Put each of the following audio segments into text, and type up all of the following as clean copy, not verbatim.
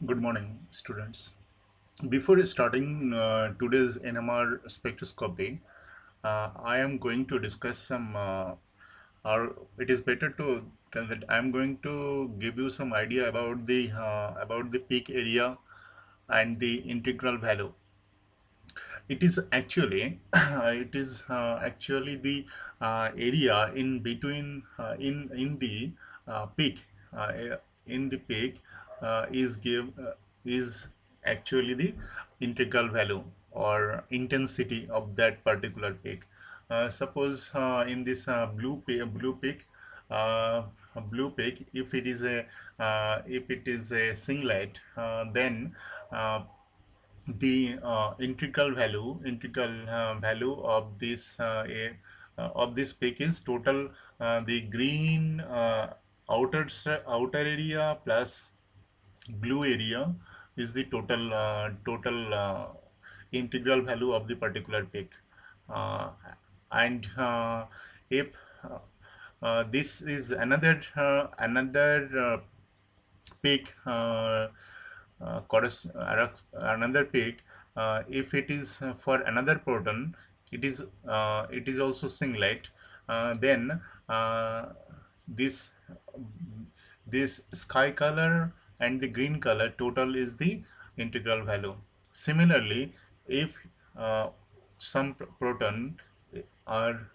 Good morning, students. Before starting today's NMR spectroscopy, I am going to discuss or it is better to tell that I am going to give you some idea about the peak area and the integral value. It is actually the area in between in the peak in the peak is actually the integral value or intensity of that particular peak. Suppose in this uh, blue peak, if it is a singlet, then uh, the integral value of this peak is total the green outer area plus blue area is the total integral value of the particular peak. uh, and if this is another peak another peak, if it is for another proton, it is also singlet, then this this sky color and the green color total is the integral value. Similarly, if some proton are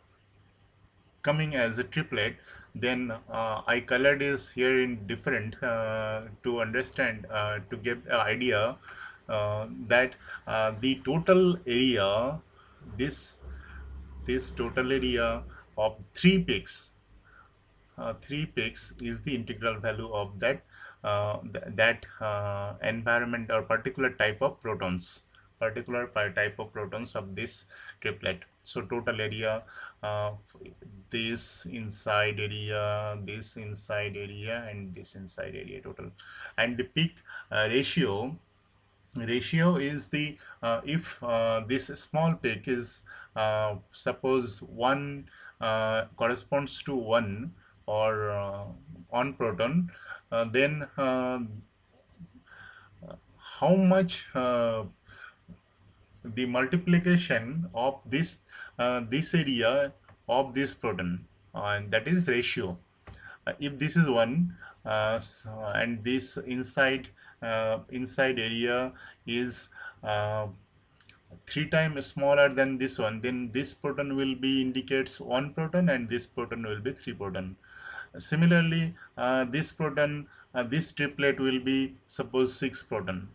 coming as a triplet, then I colored is here in different to understand to get an idea that the total area, this this total area of three peaks is the integral value of that environment or particular type of protons of this triplet. So total area, uh, this inside area and this inside area total. And the peak ratio is the if this small peak is suppose one corresponds to one or on proton, then how much the multiplication of this area of this proton, and that is ratio. If this is one, and this inside area is uh, three times smaller than this one, then this proton will be indicates one proton and this proton will be three proton. Similarly, this triplet will be suppose six proton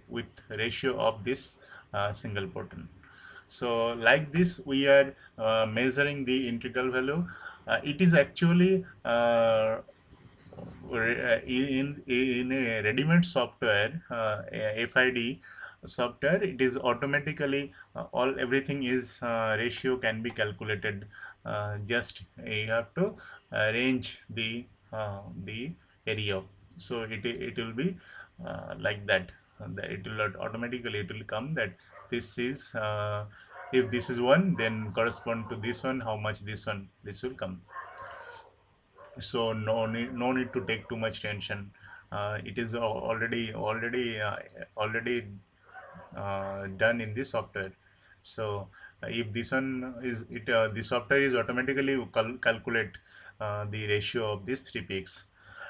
with ratio of this single proton. So like this, we are measuring the integral value. It is actually in a ready-made software, FID software. It is automatically all everything is ratio can be calculated. Just you have to arrange the area. So it will be like that. It will automatically it will come that this is if this is one, then correspond to this one, how much this will come. So no need to take too much tension. It is already done in the software. So if this one is it the software is automatically calculate the ratio of these three peaks.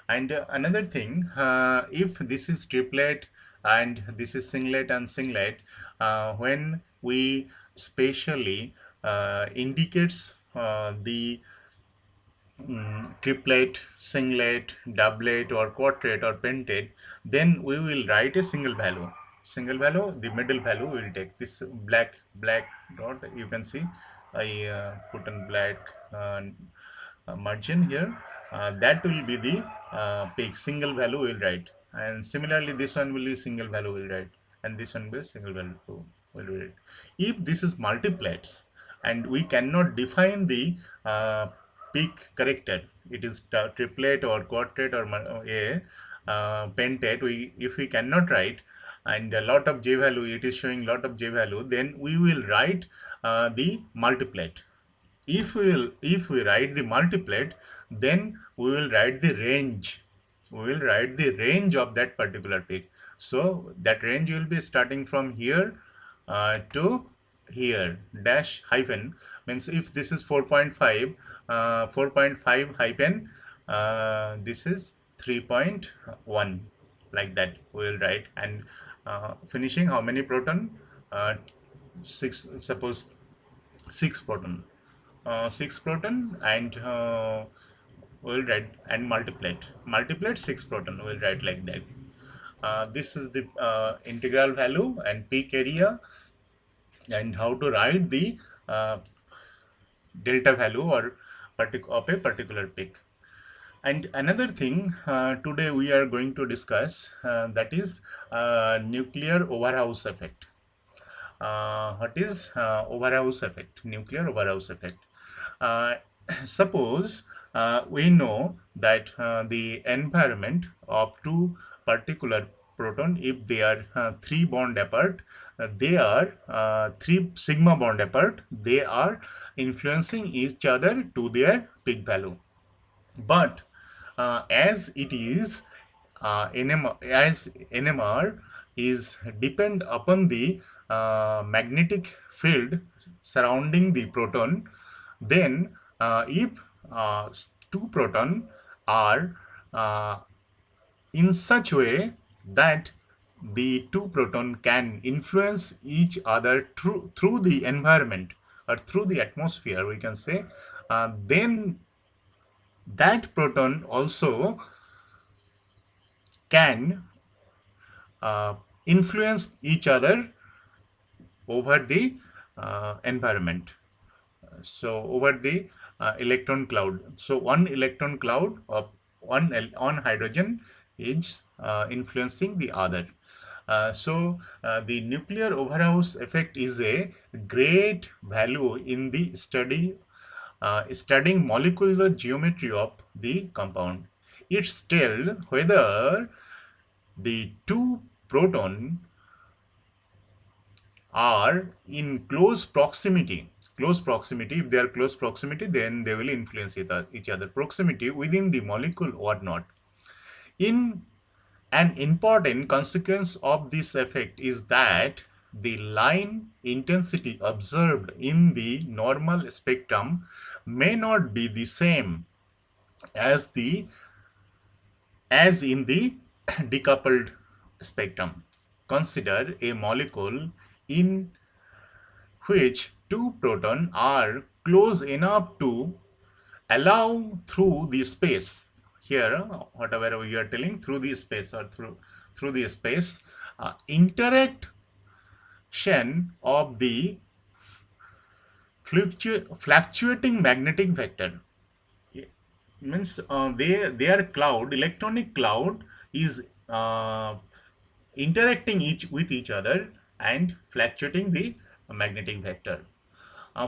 And another thing, if this is triplet and this is singlet, when we spatially indicates the triplet, singlet, doublet, or quadruplet or pentate, then we will write a single value. Single value, the middle value we will take this black dot. You can see I put in black margin here. That will be the peak. Single value we will write, and similarly this one will be single value we will write, and this one will be single value will be write. If this is multiplets and we cannot define the peak corrected, it is triplet or quadruplet or a pentate, we if we cannot write and a lot of j value, it is showing lot of j value, then we will write the multiplet. If we write the multiplet, then we will write the range. we will write the range of that particular peak. So that range will be starting from here to here. Dash hyphen means if this is 4.5, 4.5 hyphen, this is 3.1, like that we will write. And finishing, how many proton? 6, suppose 6 proton. 6 proton, and we'll write, and multiplet 6 proton, we'll write like that. This is the integral value and peak area, and how to write the uh, delta value or of a particular peak. And another thing today we are going to discuss, that is nuclear overhouse effect. What is overhouse effect? Nuclear overhouse effect. Uh, Suppose we know that the environment of two particular proton, if they are 3 bond apart, they are 3 sigma bond apart, they are influencing each other to their peak value. But as it is NMR is depend upon the magnetic field surrounding the proton, then if uh, two proton are uh, in such way that the two proton can influence each other through the environment or through the atmosphere, we can say, then that proton also can uh, influence each other over the environment. So over the electron cloud. So one electron cloud of on hydrogen is influencing the other. The nuclear overhouse effect is a great value in the studying molecular geometry of the compound. It's tell whether the two proton are in close proximity. Close proximity, if they are close proximity, then they will influence each other. Proximity within the molecule or not. In an important consequence of this effect is that the line intensity observed in the normal spectrum may not be the same as in the decoupled spectrum. Consider a molecule in which two protons are close enough to allow through the space. Here, whatever we are telling, through the space or through the space, interaction of the fluctuating magnetic vector. Means their cloud, electronic cloud, is interacting with each other and fluctuating the magnetic vector.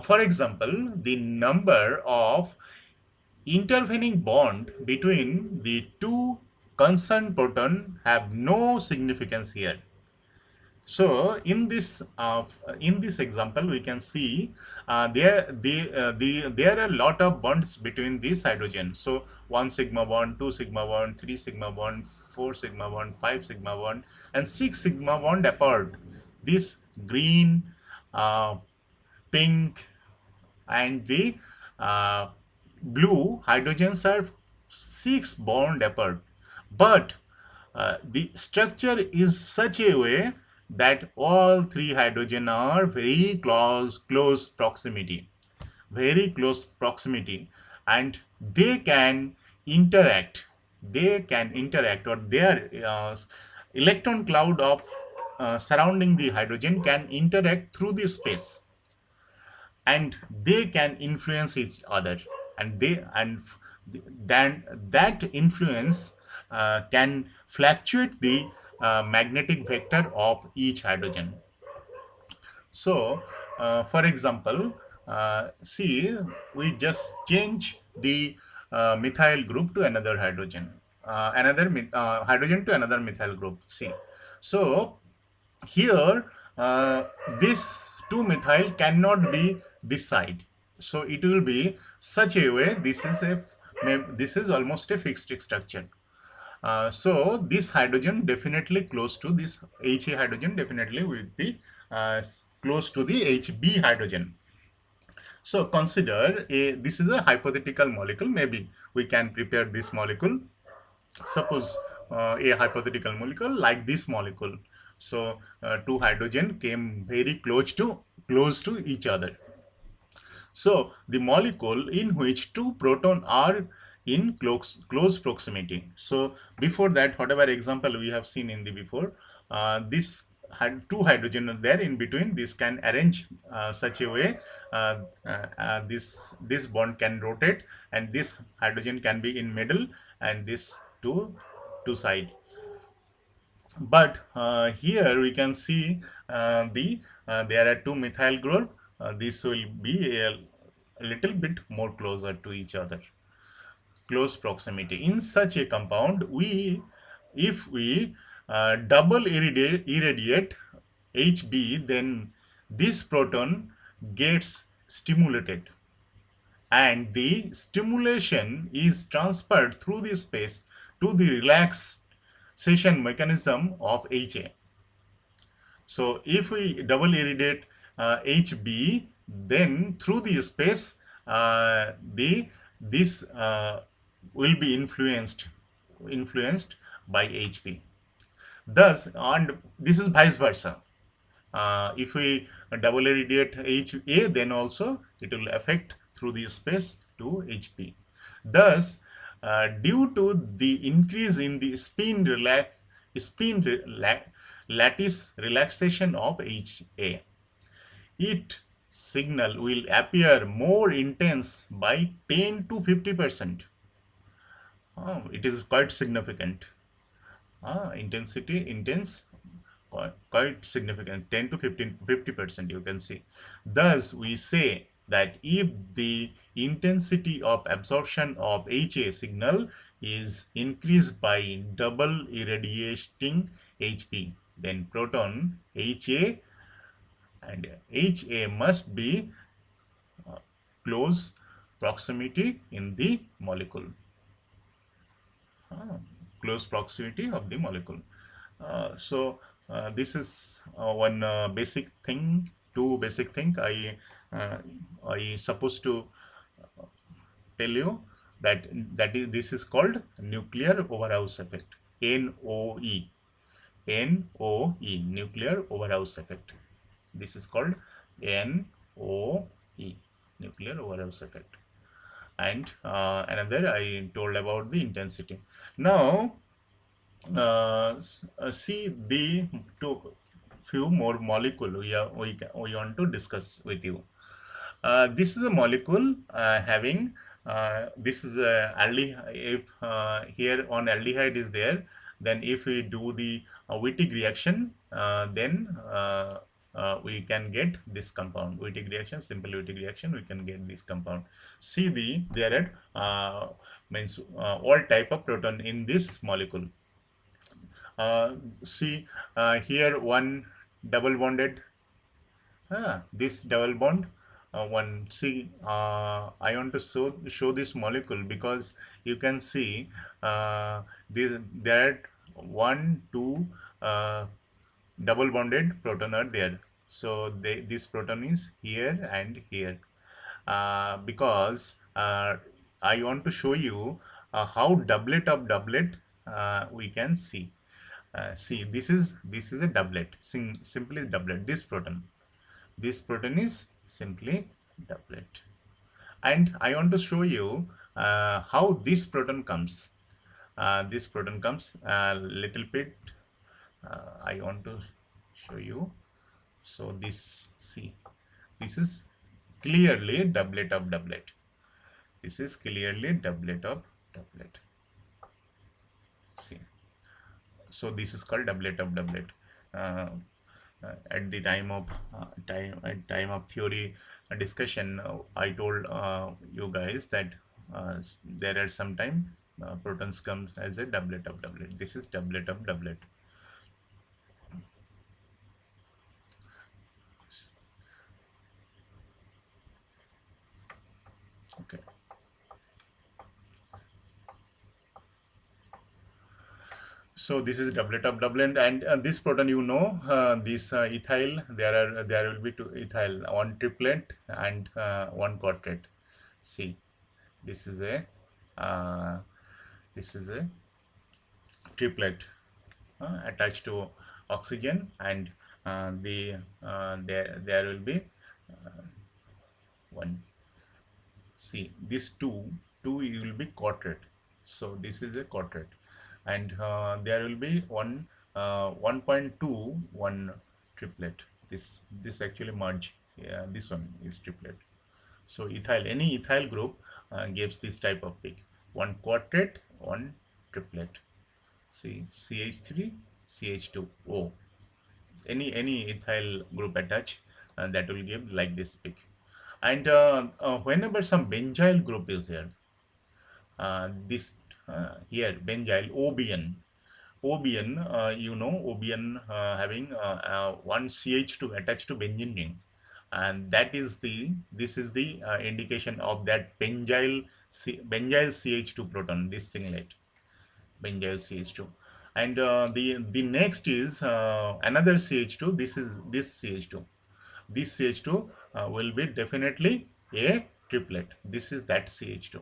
For example, the number of intervening bond between the two concerned proton have no significance here. So in this example, we can see there are a lot of bonds between these hydrogen. So 1 sigma bond, 2 sigma bond, 3 sigma bond, 4 sigma bond, 5 sigma bond, and 6 sigma bond apart. This green, pink, and the blue hydrogens are 6 bond apart, but the structure is such a way that all 3 hydrogen are close proximity, very close proximity, and they can interact. Or their electron cloud of surrounding the hydrogen can interact through the space, and they can influence each other, and then that influence can fluctuate the magnetic vector of each hydrogen. So for example, see, we just change the methyl group to another hydrogen, hydrogen to another methyl group, see. So here this 2 methyl cannot be this side, so it will be such a way, this is almost a fixed structure. So this hydrogen definitely close to this Ha hydrogen definitely will be close to the Hb hydrogen. So consider this is a hypothetical molecule. Maybe we can prepare this molecule. Suppose a hypothetical molecule like this molecule. So two hydrogen came very close to each other. So the molecule in which two proton are in close proximity. So before that, whatever example we have seen in the before, this had two hydrogen are there in between. This can arrange such a way this bond can rotate, and this hydrogen can be in middle, and this two side. But here we can see there are two methyl group. This will be a little bit more closer to each other, close proximity. In such a compound, if we double irradiate Hb, then this proton gets stimulated, and the stimulation is transferred through the space to the relaxation mechanism of Ha. So if we double irradiate Hb, then through the space, the this will be influenced by Hb. Thus, and this is vice versa. If we double irradiate Ha, then also it will affect through the space to Hp. Thus, due to the increase in the spin lattice relaxation of Ha, its signal will appear more intense by 10 to 50%. It is quite significant. Intense, quite significant, 10 to 50% you can see. Thus we say that if the intensity of absorption of Ha signal is increased by double irradiating Hp, then proton Ha and Ha must be close proximity in the molecule. Close proximity of the molecule. This is one basic thing, two basic thing I supposed to tell you, that is this is called nuclear overhouse effect. NOE. NOE, nuclear overhouse effect. This is called NOE, nuclear overhouse effect. And another I told about the intensity. Now see the two few more molecule we want to discuss with you. This is a molecule having this is a aldehyde. If here on aldehyde is there, then if we do the Wittig reaction, then we can get this compound. Wittig reaction, simple Wittig reaction, we can get this compound. See there are means all type of proton in this molecule. See here one double bonded. This double bond, one see. I want to show this molecule because you can see there are one, two double bonded proton are there. So this proton is here and here. Because I want to show you how doublet of doublet we can see. See, this is a doublet. Simply doublet. This proton is simply doublet. And I want to show you how this proton comes. This proton comes a little bit. I want to show you. So see, this is clearly doublet of doublet. This is clearly doublet of doublet. See, so this is called doublet of doublet. Uh, at the time of theory discussion, I told you guys that there are sometime protons comes as a doublet of doublet. This is doublet of doublet. Okay. So this is doublet of doublet, and this proton, this ethyl, there will be two ethyl, one triplet and one quartet. See, this is a uh, this is a triplet attached to oxygen, and there will be one. See, this two will be quartet. So this is a quartet, and there will be 1.2 triplet. This actually merge. Yeah, this one is triplet. So any ethyl group gives this type of peak. One quartet, one triplet. See, CH3, CH2O. Any ethyl group attached, that will give like this peak. And whenever some benzyl group is here, this here benzyl OBN, OBN having one CH2 attached to benzene ring, and this is the indication of that benzyl CH2 proton, this singlet benzyl CH2. And the next is another CH2. This CH2. This CH2 will be definitely a triplet. This is that CH2.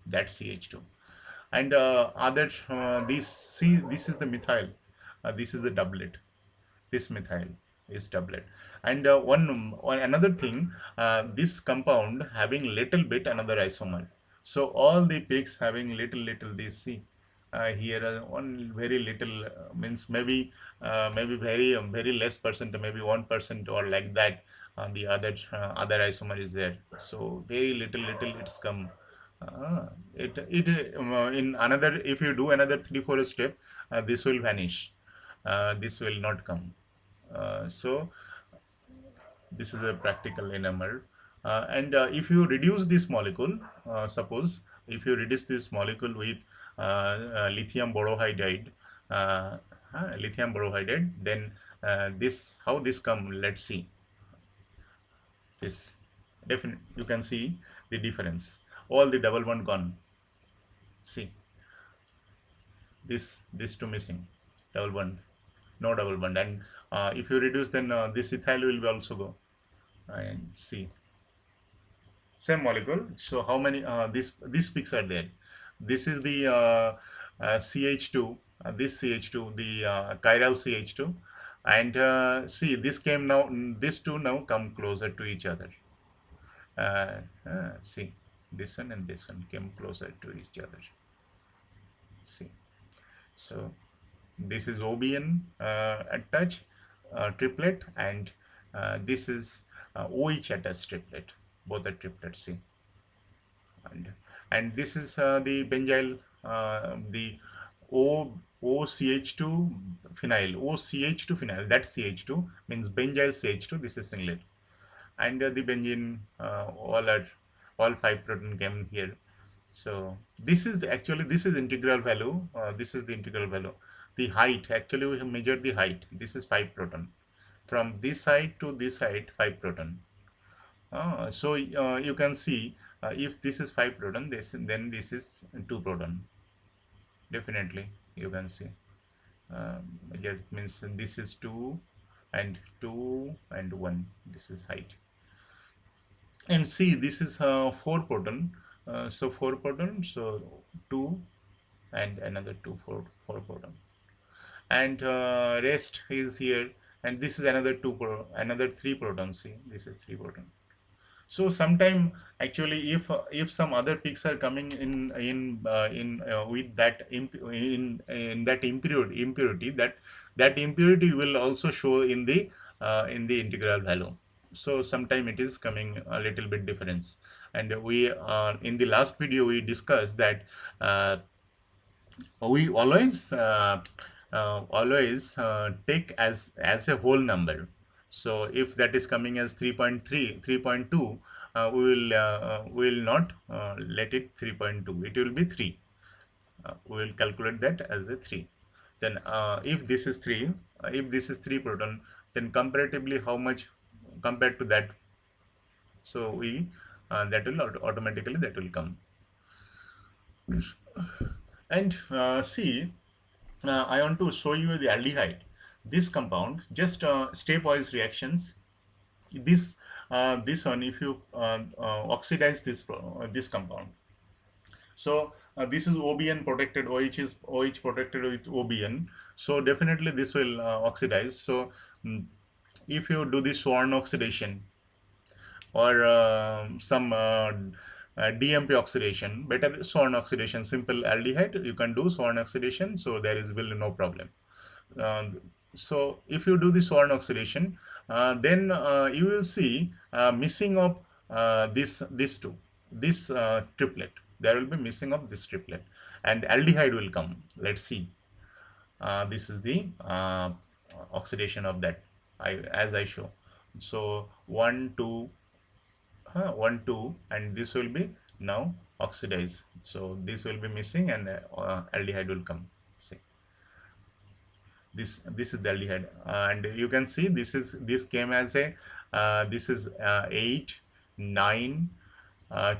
That CH2. And this is the methyl. This is the doublet. This methyl is doublet. And one another thing, this compound having little bit another isomer. So all the peaks having little this, see here one very little, means maybe very less percent, maybe 1% or like that. The other isomer is there. So very little it's come. In another, if you do another 3-4 step, this will vanish. This will not come. So this is a practical NMR. And if you reduce this molecule, suppose if you reduce this molecule with lithium borohydride, then this how this come? Let's see. This definite. You can see the difference. All the double bond gone. See, this two missing, double bond, no double bond. And if you reduce, then this ethyl will be also go. And see, same molecule. So how many these peaks are there? This is the CH2, this CH2, the chiral CH2, and see, this came now, these two now come closer to each other. See, this one and this one came closer to each other. See, so this is OBN attached triplet, and this is OH attached triplet. Both are triplets. See, and this is the benzyl, the O OCH2 phenyl, OCH2 phenyl. That CH2 means benzyl CH2. This is singlet, and the benzene, all 5 proton came here. So this is actually this is integral value. This is the integral value. The height, actually we have measured the height. This is 5 proton. From this side to this side, 5 proton. So you can see, if this is 5 proton, then this is 2 proton. Definitely you can see. It means this is 2 and 2 and 1. This is height. And see, this is 4 proton. So 4 proton, so 2 and another 4 proton. And rest is here, and this is another 3 protons. See, this is 3 proton. So sometime, actually, if some other peaks are coming in with that in that impurity, that impurity will also show in the integral value. So sometime it is coming a little bit difference. And we in the last video we discussed that we always take as a whole number. So if that is coming as 3.3, 3.2, we will not let it 3.2. It will be 3. We will calculate that as a 3. Then if this is 3, if this is 3 proton, then comparatively how much compared to that? So we that will automatically that will come. And see, I want to show you the aldehyde. This compound, just stepwise reactions. This this one, if you oxidize this compound, so this is OBN protected, OH protected with OBN. So definitely this will oxidize. So if you do the Swan oxidation or some DMP oxidation, better Swan oxidation, simple aldehyde, you can do Swan oxidation. So there is will no problem. Uh, so if you do the Swan oxidation, then you will see missing of this two, this triplet. There will be missing of this triplet, and aldehyde will come. Let's see. This is the oxidation of that. As I show. So one, two, 1 2, and this will be now oxidized. So this will be missing, and aldehyde will come. See, this is the aldehyde, and you can see this came as a this is 8 9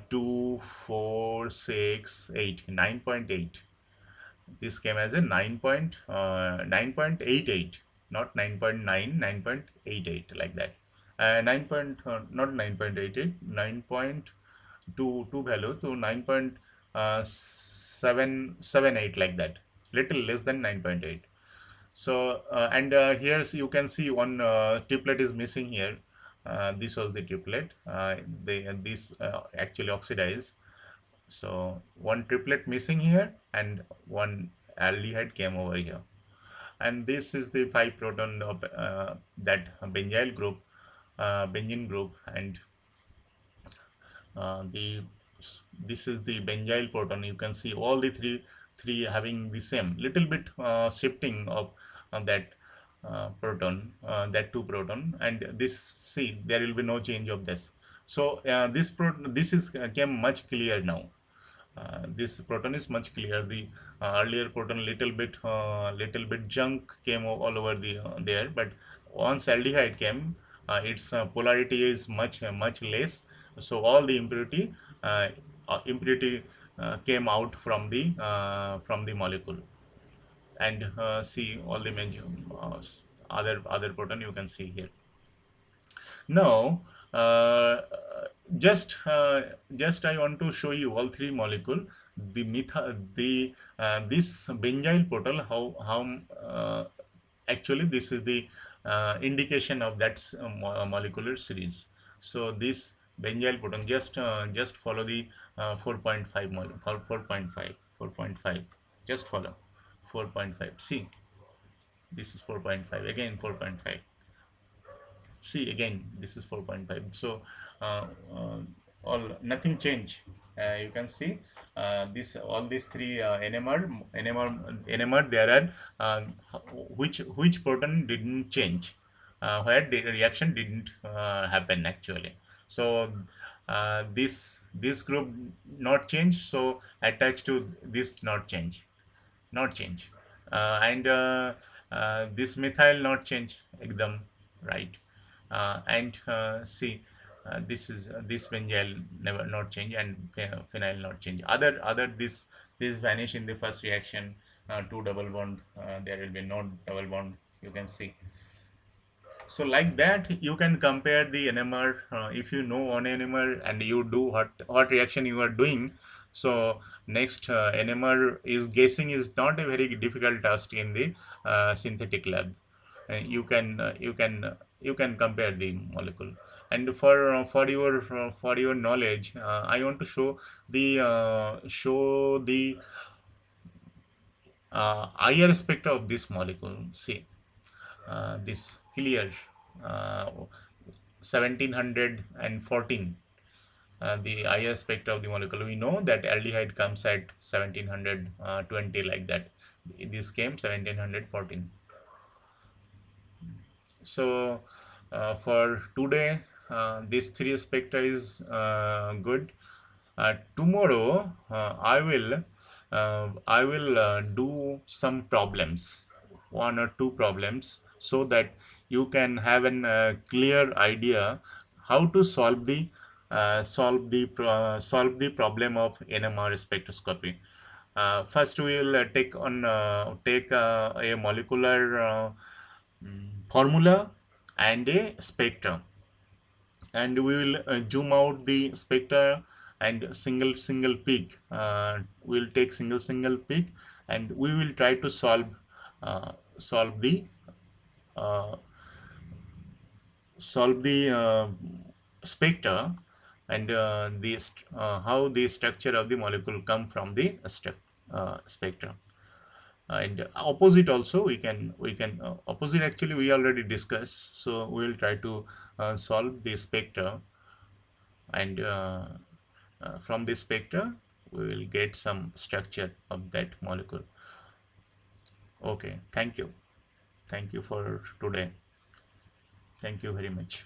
2 4 6 8 9.8. This came as a 9.88, not 9.9, 9.88, like that. 9 point, not 9.88, 9.22 value to 9.778, like that, little less than 9.8. So and here you can see one triplet is missing here. This was the triplet. This actually oxidized. So one triplet missing here, and one aldehyde came over here. And this is the 5 proton of that benzyl group, benzene group, and the this is the benzyl proton. You can see all the three having the same little bit shifting of that proton, that 2 proton, and this, see, there will be no change of this. So this is came much clear now. This proton is much clear. The earlier proton little bit junk came all over the there, but once aldehyde came, its polarity is much less. So all the impurity came out from the molecule, and see all the major other proton you can see here. Now, just I want to show you all 3 molecule. The this benzyl proton, actually this is the indication of that molecular series. So this benzyl proton, just follow the 4.5 mole, 4.5, 4.5. Just follow 4.5. See, this is 4.5, again 4.5. See, again this is 4.5. So uh, uh, all nothing change. You can see this all these 3 NMR there are which proton didn't change, where the reaction didn't happen actually. So this group not change, so attached to this not change, and this methyl not change ekdam, right. And see, this benzyl never not change, and phenyl not change. Other this vanish in the first reaction. 2 double bond, there will be no double bond, you can see. So like that you can compare the NMR. If you know one NMR and you do what reaction you are doing, so next NMR is guessing is not a very difficult task in the synthetic lab. You can compare the molecule. And for your knowledge, I want to show the IR spectra of this molecule. See, this clear, 1714, the IR spectra of the molecule. We know that aldehyde comes at 1720, like that. This came 1714. So for today, this 3 spectra is good. Tomorrow I will do some problems, 1 or 2 problems, so that you can have an clear idea how to solve the problem of NMR spectroscopy. First we will take a molecular formula and a spectrum, and we will zoom out the spectra and single peak. We'll take single peak, and we will try to solve the uh, solve the spectra, and how the structure of the molecule come from the spectrum. And opposite also we can opposite actually we already discussed, so we will try to solve the spectra, and from this spectra we will get some structure of that molecule. Okay, thank you for today. Thank you very much.